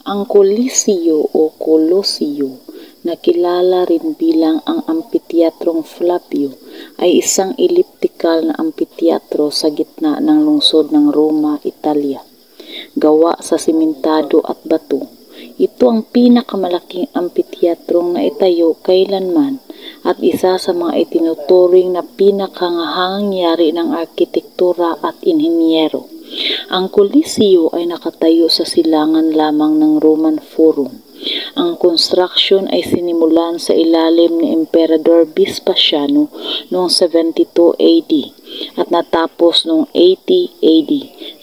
Ang Coliseo o Colosio, na kilala rin bilang ang Ampitheatrong Flavio, ay isang elliptical na ampitheatro sa gitna ng lungsod ng Roma, Italia. Gawa sa simentado at bato, ito ang pinakamalaking ampitheatrong naitayo kailanman at isa sa mga itinuturing na pinakahangyari ng arkitektura at inhinyero. Ang Coliseo ay nakatayo sa silangan lamang ng Roman Forum. Ang construction ay sinimulan sa ilalim ni Emperador Vespasiano noong 72 AD at natapos noong 80 AD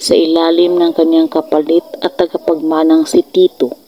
sa ilalim ng kanyang kapalit at tagapagmanang si Tito.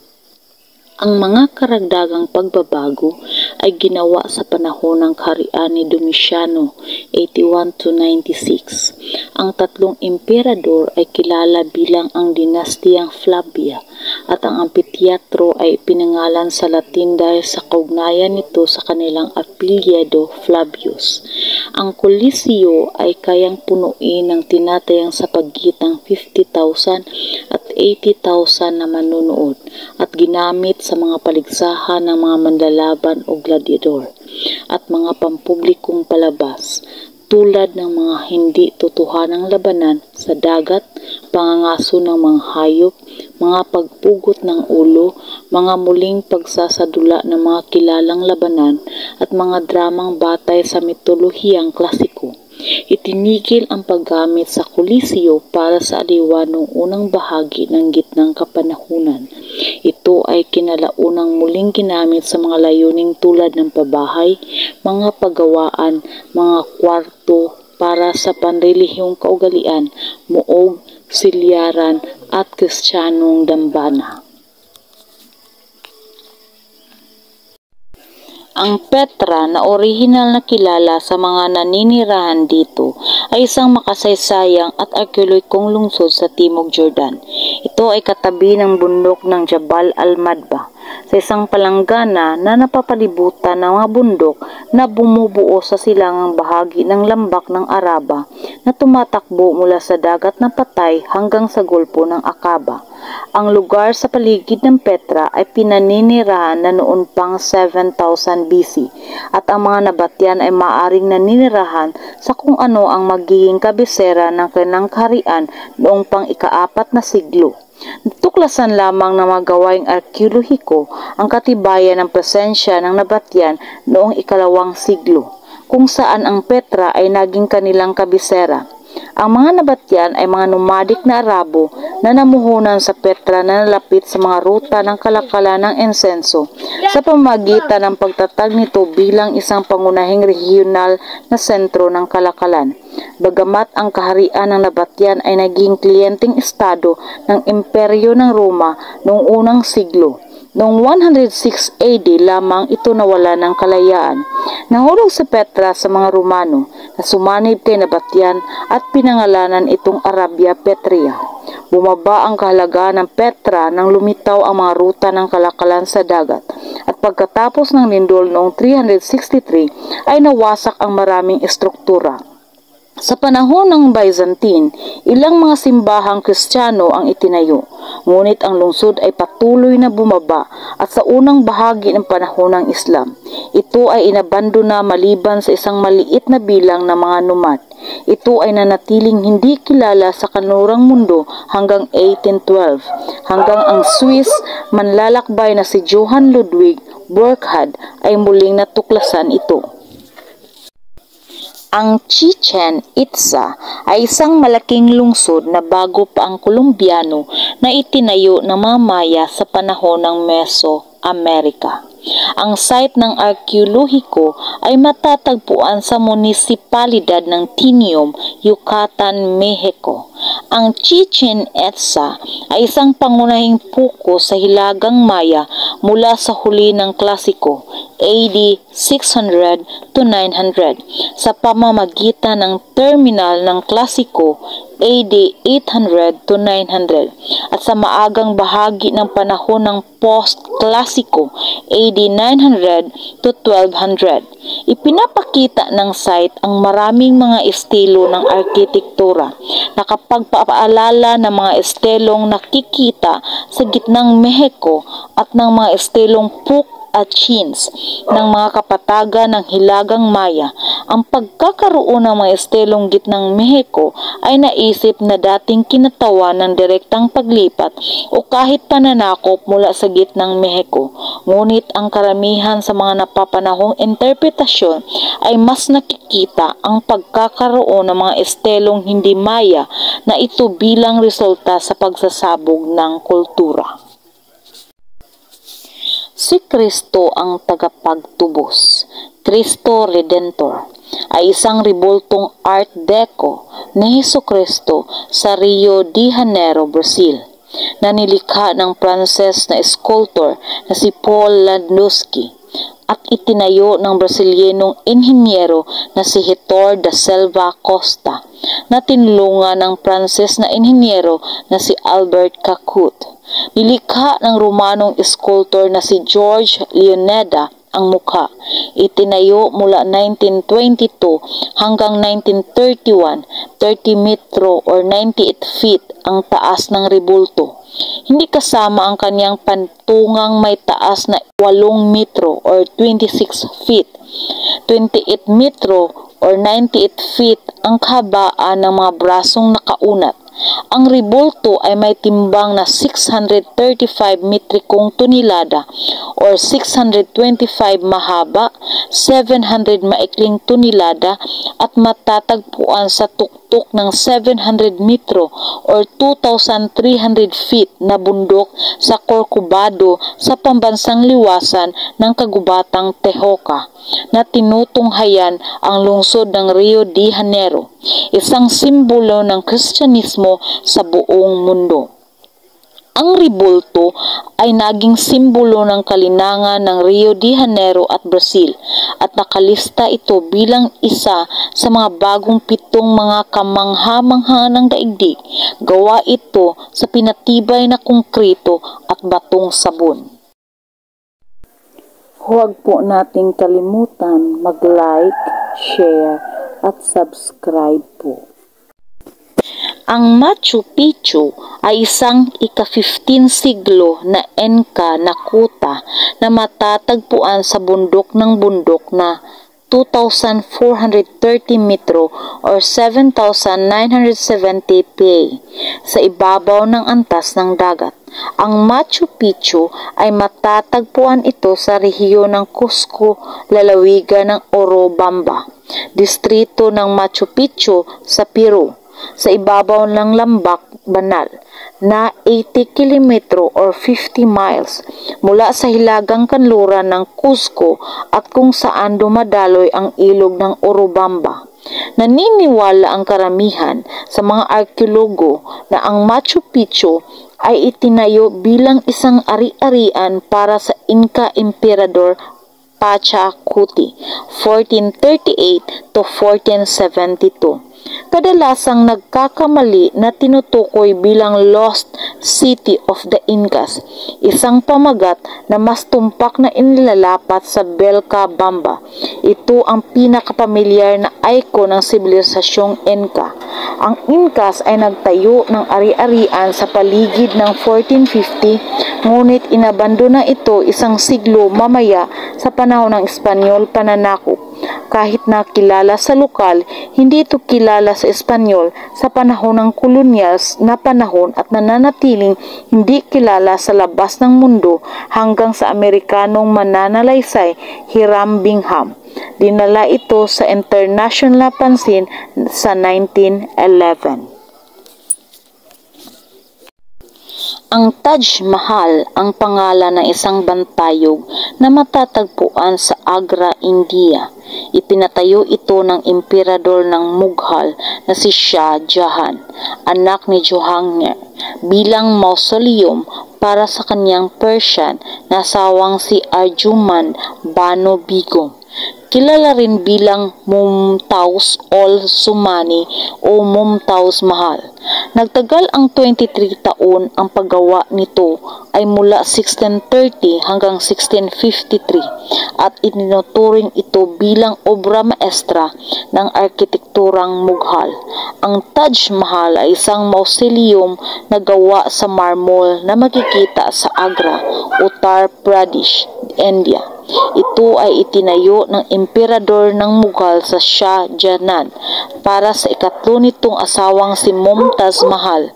Ang mga karagdagang pagbabago ay ginawa sa panahon ng kaharian ni Domitiano, 81 to 96. Ang tatlong emperador ay kilala bilang ang dinastiyang Flavia at ang ampitheatro ay pinangalan sa Latin dahil sa kaugnayan nito sa kanilang apelyido Flavius. Ang Coliseo ay kayang punuin ng tinatayang sa pagitan ng 50,000 at 80,000 na manunood at ginamit sa mga paligsahan ng mga manlalaban o gladiador at mga pampublikong palabas tulad ng mga hindi totohanang labanan sa dagat, pangangaso ng mga hayop, mga pagpugot ng ulo, mga muling pagsasadula ng mga kilalang labanan at mga dramang batay sa mitolohiyang klasiko. Itinigil ang paggamit sa Coliseo para sa aliwan noong unang bahagi ng gitnang kapanahunan. Ito ay kinalaunang muling ginamit sa mga layuning tulad ng pabahay, mga paggawaan, mga kwarto para sa panrelihiyong kaugalian, muog, silyaran at kristyanong dambana. Ang Petra na orihinal na kilala sa mga naninirahan dito ay isang makasaysayang at arkeolohikong lungsod sa Timog Jordan. Ito ay katabi ng bundok ng Jabal al-Madba sa isang palanggana na napapalibutan ng mga bundok na bumubuo sa silangang bahagi ng lambak ng Araba na tumatakbo mula sa dagat na Patay hanggang sa gulpo ng Akaba. Ang lugar sa paligid ng Petra ay pinaninirahan na noon pang 7,000 BC at ang mga nabatyan ay maaring naninirahan sa kung ano ang magiging kabisera ng kanilang kaharian noong pang ika-4 na siglo. Natuklasan lamang ng mga gawaing arkeolohiko ang katibayan ng presensya ng nabatyan noong ika-2 siglo, kung saan ang Petra ay naging kanilang kabisera. Ang mga nabatyan ay mga nomadic na Arabo na namuhunan sa Petra na nalapit sa mga ruta ng kalakalan ng insenso sa pamamagitan ng pagtatag nito bilang isang pangunahing regional na sentro ng kalakalan. Bagamat ang kaharian ng nabatyan ay naging kliyenteng estado ng Imperyo ng Roma noong unang siglo, noong 106 AD lamang ito nawala ng kalayaan. Nahulog si Petra sa mga Romano na sumanib kay nabatyan at pinangalanan itong Arabia Petrea. Bumaba ang kahalagaan ng Petra nang lumitaw ang mga ruta ng kalakalan sa dagat at pagkatapos ng lindol noong 363 ay nawasak ang maraming estruktura. Sa panahon ng Byzantine, ilang mga simbahang Kristiyano ang itinayo, ngunit ang lungsod ay patuloy na bumaba at sa unang bahagi ng panahon ng Islam, ito ay inabandona maliban sa isang maliit na bilang ng mga nomad. Ito ay nanatiling hindi kilala sa kanlurang mundo hanggang 1812, hanggang ang Swiss manlalakbay na si Johann Ludwig Burckhardt ay muling natuklasan ito. Ang Chichen Itza ay isang malaking lungsod na bago pa ang Kolumbiano na itinayo ng mga Maya sa panahon ng Mesoamerica. Ang site ng arkeolohiko ay matatagpuan sa munisipalidad ng Tiniom, Yucatan, Mexico. Ang Chichen Itza ay isang pangunahing puko sa Hilagang Maya mula sa huli ng Klasiko, AD 600 to 900, sa pamamagitan ng terminal ng Klasiko, AD 800 to 900 at sa maagang bahagi ng panahon ng post-klasiko AD 900 to 1200. Ipinapakita ng site ang maraming mga estilo ng arkitektura na kapagpapaalala ng mga estilong nakikita sa gitnang Mexico at ng mga estilong Puc at Chins ng mga kapatagan ng Hilagang Maya. Ang pagkakaroon ng mga estilong gitnang Mexico ay naisip na dating kinatawan ng direktang paglipat o kahit pananakop mula sa gitnang Mexico. Ngunit ang karamihan sa mga napapanahong interpretasyon ay mas nakikita ang pagkakaroon ng mga estilong hindi Maya na ito bilang resulta sa pagsasabog ng kultura. Si Kristo ang tagapagtubos, Cristo Redentor, ay isang rebultong Art Deco ni Hesukristo sa Rio de Janeiro, Brazil, na nilikha ng Pranses na sculptor na si Paul Landowski at itinayo ng Brasilyenong inhinyero na si Hector da Silva Costa na tinulungan ng Pranses na inhinyero na si Albert Cacut. Nilikha ng Romanong sculptor na si George Leoneda ang mukha. Itinayo mula 1922 hanggang 1931, 30 metro or 98 feet ang taas ng rebulto. Hindi kasama ang kanyang pantungang may taas na 8 metro or 26 feet, 28 metro or 98 feet ang kahabaan ng mga brasong nakaunat. Ang rebulto ay may timbang na 635 metrikong tonelada or 625 mahaba, 700 maikling tonelada at matatagpuan sa tuktok ng 700 metro or 2,300 feet na bundok sa Corcovado sa pambansang liwasan ng kagubatang Tejoca na tinutunghayan ang lungsod ng Rio de Janeiro, isang simbolo ng Kristyanismo sa buong mundo. Ang rebulto ay naging simbolo ng kalinangan ng Rio de Janeiro at Brazil at nakalista ito bilang isa sa mga bagong 7 mga kamangha-mangha ng daigdig. Gawa ito sa pinatibay na konkrito at batong sabon. Huwag po nating kalimutan mag-like, share at subscribe po. Ang Machu Picchu ay isang ika-15 siglo na Inca na kuta na matatagpuan sa bundok ng bundok na 2,430 metro or 7,970 pie sa ibabaw ng antas ng dagat. Ang Machu Picchu ay matatagpuan ito sa rehiyon ng Cusco, lalawigan ng Urubamba, distrito ng Machu Picchu sa Peru, sa ibabaw ng Lambak Banal na 80 kilometro or 50 miles mula sa hilagang kanluran ng Cusco at kung saan dumadaloy ang ilog ng Urubamba. Naniniwala ang karamihan sa mga arkeologo na ang Machu Picchu ay itinayo bilang isang ari-arian para sa Inca Emperador Pachacuti, 1438 to 1472. Kadalasang nagkakamali na tinutukoy bilang Lost City of the Incas, isang pamagat na mas tumpak na inilalapat sa Vilcabamba. Ito ang pinakapamilyar na icon ng sibilisasyong Inca. Ang Incas ay nagtayo ng ari-arian sa paligid ng 1450, ngunit inabandona ito isang siglo mamaya sa panahon ng Espanyol pananakop. Kahit na kilala sa lokal, hindi ito kilala sa Espanyol sa panahon ng kolonyal na panahon at nananatiling hindi kilala sa labas ng mundo hanggang sa Amerikanong mananalaysay Hiram Bingham. Dinala ito sa international na pansin sa 1911. Ang Taj Mahal ang pangalan ng isang bantayog na matatagpuan sa Agra, India. Ipinatayo ito ng emperador ng Mughal na si Shah Jahan, anak ni Jahangir, bilang mausoleum para sa kanyang Persian na asawang si Arjumand Banu Begum. kilala rin bilang Mumtaz al-Sumani o Mumtaz Mahal. Nagtagal ang 23 taon. Ang paggawa nito ay mula 1630 hanggang 1653 at itinuturing ito bilang obra maestra ng arkitekturang Mughal. Ang Taj Mahal ay isang mausoleum na gawa sa marmol na makikita sa Agra, Uttar Pradesh, India. Ito ay itinayo ng emperador ng Mughal sa Shah Jahan para sa ikatlo nitong asawang si Mumtaz Mahal.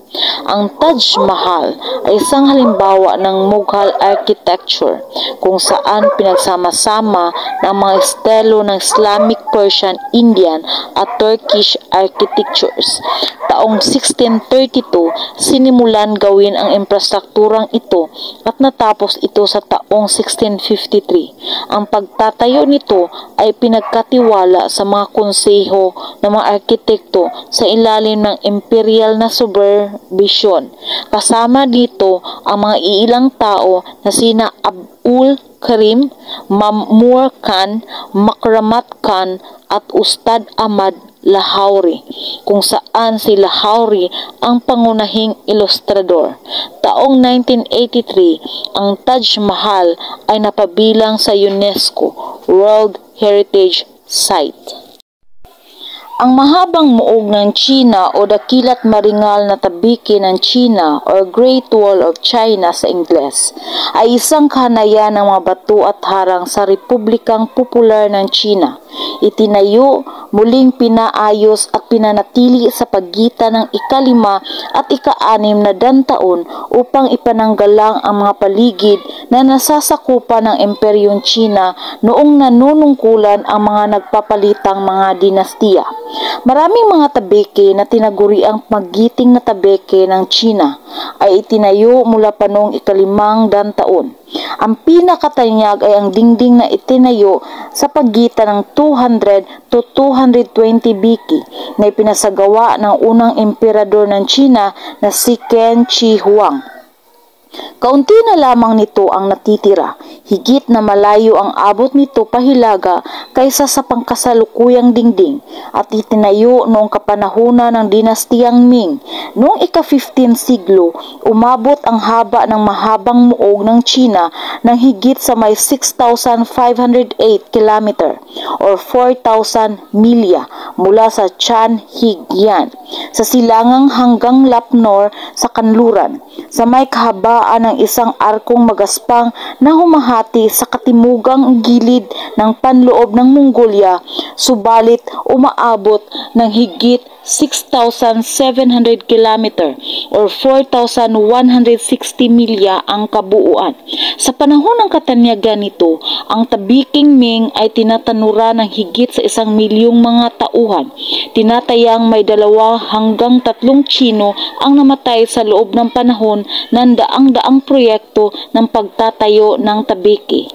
Ang Taj Mahal ay isang halimbawa ng Mughal architecture kung saan pinagsama-sama ng mga estilo ng Islamic, Persian, Indian at Turkish architectures. Taong 1632, sinimulan gawin ang infrastrukturang ito at natapos ito sa taong 1653. Ang pagtatayo nito ay pinagkatiwala sa mga konseho ng mga arkitekto sa ilalim ng imperial na supervision. Kasama dito ang mga iilang tao na sina Abul Karim, Mamur Khan, Makramat Khan at Ustad Ahmad Lahori, kung saan si Lahori ang pangunahing ilustrador. Taong 1983, ang Taj Mahal ay napabilang sa UNESCO World Heritage Site. Ang mahabang muog ng China o dakilat maringal na tabiki ng China or Great Wall of China sa Ingles ay isang kahanayan ng mga bato at harang sa Republikang Popular ng China. Itinayo, muling pinaayos at pinanatili sa pagitan ng ika-5 at ika-6 na dantaon upang ipananggalang ang mga paligid na nasasakupan ng Imperyong China noong nanunungkulan ang mga nagpapalitang mga dinastiya. Maraming mga tabeke na tinaguriang magiting na tabeke ng China ay itinayo mula pa noong ika-5 dantaon. Ang pinakatanyag ay ang dingding na itinayo sa pagitan ng 200 to 220 BC na ipinasagawa ng unang emperador ng China na si Qin Shi Huang. Kaunti na lamang nito ang natitira, higit na malayo ang abot nito pahilaga kaysa sa pangkasalukuyang dingding at itinayo noong kapanahunan ng dinastiyang Ming. Noong ika-15 siglo, umabot ang haba ng mahabang muog ng China ng higit sa may 6,508 km or 4,000 milya mula sa Chanhigyan sa silangang hanggang Lapnor sa kanluran, sa may kahabaan ng isang arkong magaspang na humahati sa katimugang gilid ng panloob ng Mongolia, subalit umaabot ng higit 6,700 km or 4,160 milya ang kabuuan. Sa panahon ng katanyagan nito, ang tabiking Ming ay tinatanura ng higit sa 1,000,000 mga tauhan. Tinatayang may 2 hanggang 3 Tsino ang namatay sa loob ng panahon ng daang-daang proyekto ng pagtatayo ng tabiki.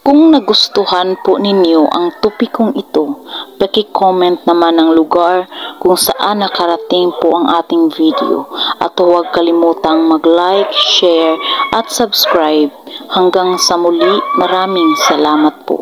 Kung nagustuhan po ninyo ang topikong ito, paki-comment naman ang lugar kung saan nakarating po ang ating video at huwag kalimutang mag-like, share at subscribe. Hanggang sa muli, maraming salamat po.